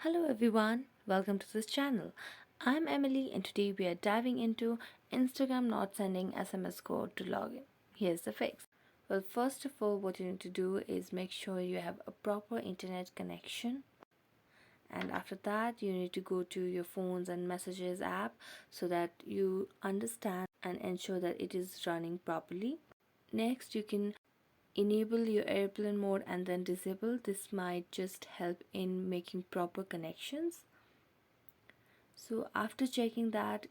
Hello everyone, welcome to this channel. I'm Emily and today we are diving into Instagram not sending SMS code to login. Here's the fix. Well, first of all, what you need to do is make sure you have a proper internet connection. And after that, you need to go to your phones and messages app so that you understand and ensure that it is running properly. Next, you can enable your airplane mode and then disable. This might just help in making proper connections. So after checking that,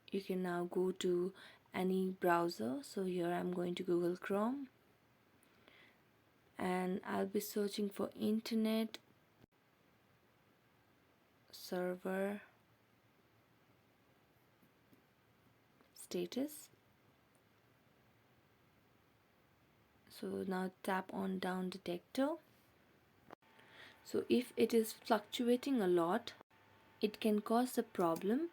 you can now go to any browser. So here I'm going to Google Chrome and I'll be searching for internet server status. So now tap on down detector. So if it is fluctuating a lot, it can cause a problem.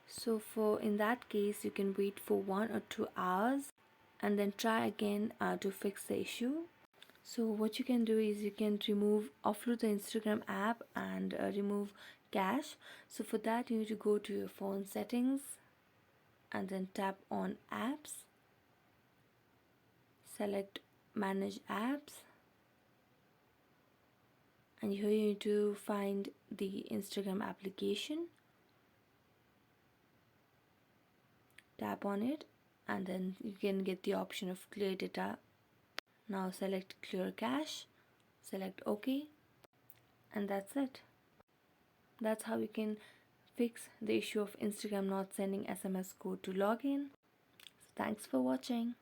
So for in that case, you can wait for 1 or 2 hours and then try again to fix the issue. So what you can do is you can offload the Instagram app and remove cache. So for that you need to go to your phone settings and then tap on apps, select manage apps, and here you need to find the Instagram application, tap on it, and then you can get the option of clear data. Now select clear cache, select OK, and that's it. That's how you can fix the issue of Instagram not sending SMS code to login. So thanks for watching.